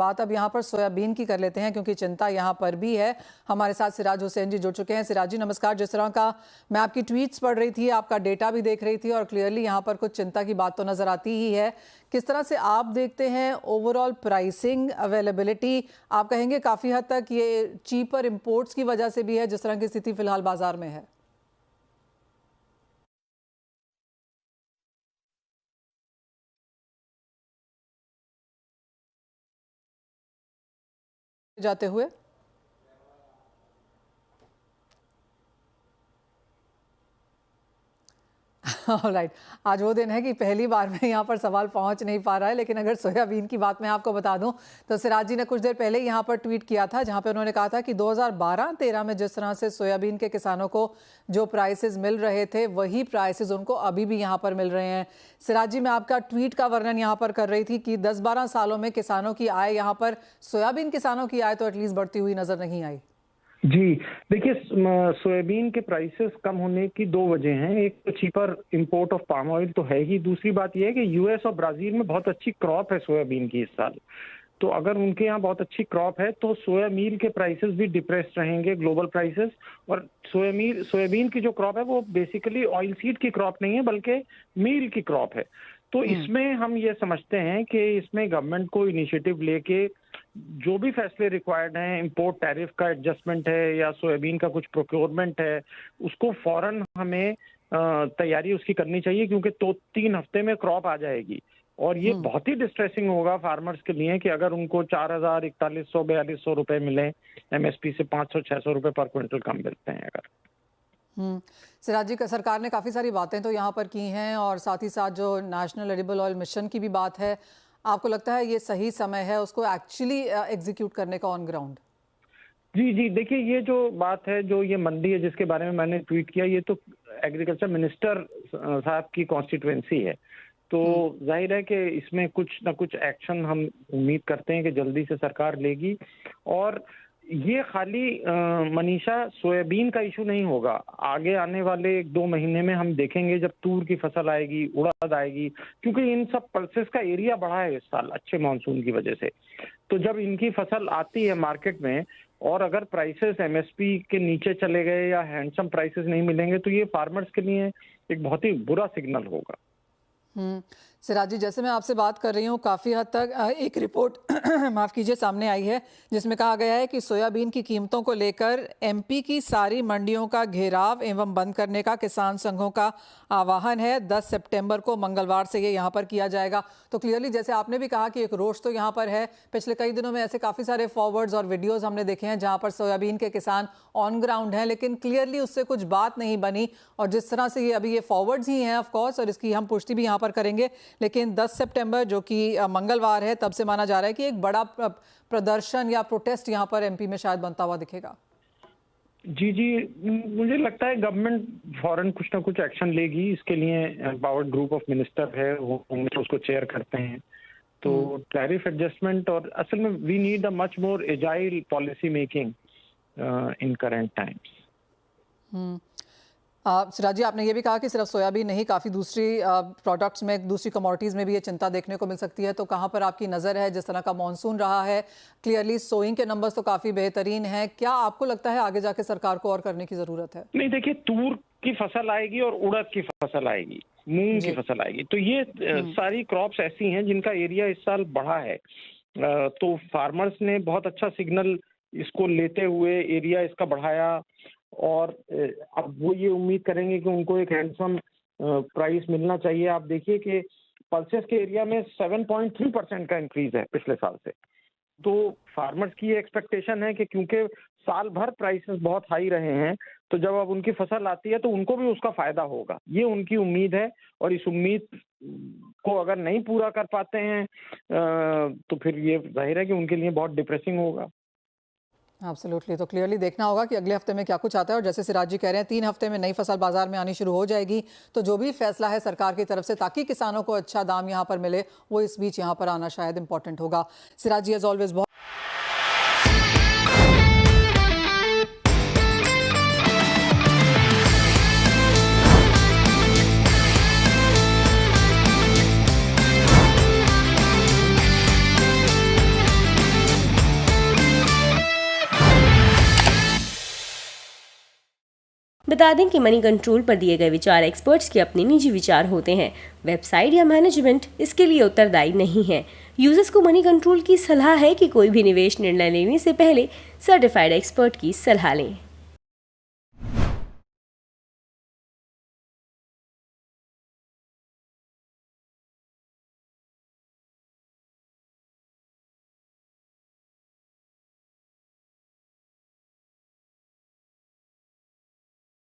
बात अब यहाँ पर सोयाबीन की कर लेते हैं क्योंकि चिंता यहाँ पर भी है। हमारे साथ सिराज हुसैन जी जुड़ चुके हैं। सिराज जी नमस्कार। जिस तरह का मैं आपकी ट्वीट्स पढ़ रही थी, आपका डेटा भी देख रही थी और क्लियरली यहाँ पर कुछ चिंता की बात तो नजर आती ही है। किस तरह से आप देखते हैं ओवरऑल प्राइसिंग, अवेलेबिलिटी? आप कहेंगे काफी हद तक ये चीपर इंपोर्ट्स की वजह से भी है जिस तरह की स्थिति फिलहाल बाजार में है? जाते हुए राइट, आज वो दिन है कि पहली बार में यहाँ पर सवाल पहुंच नहीं पा रहा है। लेकिन अगर सोयाबीन की बात मैं आपको बता दूं तो सिराज जी ने कुछ देर पहले यहाँ पर ट्वीट किया था जहाँ पे उन्होंने कहा था कि 2012-13 में जिस तरह से सोयाबीन के किसानों को जो प्राइसेस मिल रहे थे वही प्राइसेस उनको अभी भी यहाँ पर मिल रहे हैं। सिराज जी, मैं आपका ट्वीट का वर्णन यहाँ पर कर रही थी कि 10-12 सालों में किसानों की आय, यहाँ पर सोयाबीन किसानों की आय तो एटलीस्ट बढ़ती हुई नजर नहीं आई। जी देखिए, सोयाबीन के प्राइसेस कम होने की दो वजह हैं। एक तो cheaper import of palm oil तो है ही, दूसरी बात यह है कि यूएस और ब्राजील में बहुत अच्छी क्रॉप है सोयाबीन की इस साल। तो अगर उनके यहाँ बहुत अच्छी क्रॉप है तो सोया मील के प्राइसेस भी डिप्रेस्ड रहेंगे, ग्लोबल प्राइसेस। और सोयाबीन की जो क्रॉप है वो बेसिकली ऑयल सीड की क्रॉप नहीं है बल्कि मील की क्रॉप है। तो इसमें हम ये समझते हैं कि इसमें गवर्नमेंट को इनिशिएटिव लेके जो भी फैसले रिक्वायर्ड हैं, इंपोर्ट टैरिफ का एडजस्टमेंट है या सोयाबीन का कुछ प्रोक्योरमेंट है, उसको फौरन हमें तैयारी उसकी करनी चाहिए क्योंकि 2-3 हफ्ते में क्रॉप आ जाएगी। और ये बहुत ही डिस्ट्रेसिंग होगा फार्मर्स के लिए कि अगर उनको 4,000, 4100, 4200 रुपए मिले, एमएसपी से 500-600 रुपए पर क्विंटल कम मिलते हैं अगर। सिराज जी, सरकार ने काफ़ी सारी बातें तो यहाँ पर की हैं और साथ ही साथ जो नेशनल एडिबल ऑयल मिशन की भी बात है, आपको लगता है ये सही समय है उसको एक्चुअली एग्जीक्यूट करने का ऑन ग्राउंड? जी देखिए, ये जो बात है, जो ये मंडी है जिसके बारे में मैंने ट्वीट किया, ये तो एग्रीकल्चर मिनिस्टर साहब की कॉन्स्टिट्यूएंसी है। तो जाहिर है कि इसमें कुछ ना कुछ एक्शन हम उम्मीद करते हैं कि जल्दी से सरकार लेगी। और ये खाली मनीषा सोयाबीन का इशू नहीं होगा। आगे आने वाले 1-2 महीने में हम देखेंगे जब तूर की फसल आएगी, उड़द आएगी, क्योंकि इन सब पल्सेस का एरिया बढ़ा है इस साल अच्छे मानसून की वजह से। तो जब इनकी फसल आती है मार्केट में और अगर प्राइसेस एमएसपी के नीचे चले गए या हैंडसम प्राइसेस नहीं मिलेंगे तो ये फार्मर्स के लिए एक बहुत ही बुरा सिग्नल होगा। सिराज जी, जैसे मैं आपसे बात कर रही हूँ काफ़ी हद तक एक रिपोर्ट माफ़ कीजिए सामने आई है जिसमें कहा गया है कि सोयाबीन की कीमतों को लेकर एमपी की सारी मंडियों का घेराव एवं बंद करने का किसान संघों का आह्वान है। 10 सितंबर को मंगलवार से ये यहाँ पर किया जाएगा। तो क्लियरली जैसे आपने भी कहा कि एक रोष तो यहाँ पर है। पिछले कई दिनों में ऐसे काफ़ी सारे फॉरवर्ड्स और वीडियोज़ हमने देखे हैं जहाँ पर सोयाबीन के किसान ऑन ग्राउंड हैं, लेकिन क्लियरली उससे कुछ बात नहीं बनी। और जिस तरह से ये अभी ये फॉरवर्ड्स ही हैं ऑफकोर्स, और इसकी हम पुष्टि भी यहाँ पर करेंगे, लेकिन 10 सितंबर जो कि मंगलवार है तब से माना जा रहा है कि एक बड़ा प्रदर्शन या प्रोटेस्ट यहाँ पर एमपी में शायद बनता हुआ दिखेगा। जी मुझे लगता है गवर्नमेंट फौरन कुछ ना कुछ एक्शन लेगी। इसके लिए एम्पावर्ड ग्रुप ऑफ मिनिस्टर है, वो उसको चेयर करते हैं। तो टैरिफ एडजस्टमेंट और असल में we need a much more agile policy making in current times. Siraj ji, आपने ये भी कहा कि सिर्फ सोयाबीन नहीं, काफ़ी दूसरी प्रोडक्ट्स में, दूसरी कमोडिटीज़ में भी ये चिंता देखने को मिल सकती है। तो कहाँ पर आपकी नज़र है? जिस तरह का मॉनसून रहा है, क्लियरली सोइंग के नंबर्स तो काफ़ी बेहतरीन हैं। क्या आपको लगता है आगे जाके सरकार को और करने की ज़रूरत है? नहीं, देखिए, तूर की फसल आएगी और उड़द की फसल आएगी, मूंग की फसल आएगी। तो ये सारी क्रॉप्स ऐसी हैं जिनका एरिया इस साल बढ़ा है। तो फार्मर्स ने बहुत अच्छा सिग्नल इसको लेते हुए एरिया इसका बढ़ाया और अब वो ये उम्मीद करेंगे कि उनको एक हैंडसम प्राइस मिलना चाहिए। आप देखिए कि पल्सेस के एरिया में 7.3% का इंक्रीज है पिछले साल से। तो फार्मर्स की ये एक्सपेक्टेशन है कि क्योंकि साल भर प्राइसेस बहुत हाई रहे हैं, तो जब अब उनकी फसल आती है तो उनको भी उसका फायदा होगा, ये उनकी उम्मीद है। और इस उम्मीद को अगर नहीं पूरा कर पाते हैं तो फिर ये जाहिर है कि उनके लिए बहुत डिप्रेसिंग होगा। एब्सोल्युटली। तो क्लियरली देखना होगा कि अगले हफ्ते में क्या कुछ आता है। और जैसे सिराज जी कह रहे हैं 3 हफ्ते में नई फसल बाजार में आनी शुरू हो जाएगी। तो जो भी फैसला है सरकार की तरफ से ताकि किसानों को अच्छा दाम यहाँ पर मिले, वो इस बीच यहाँ पर आना शायद इंपॉर्टेंट होगा। सिराज जी, एज ऑलवेज बहुत बता दें कि मनी कंट्रोल पर दिए गए विचार एक्सपर्ट्स के अपने निजी विचार होते हैं। वेबसाइट या मैनेजमेंट इसके लिए उत्तरदायी नहीं है। यूजर्स को मनी कंट्रोल की सलाह है कि कोई भी निवेश निर्णय लेने से पहले सर्टिफाइड एक्सपर्ट की सलाह लें।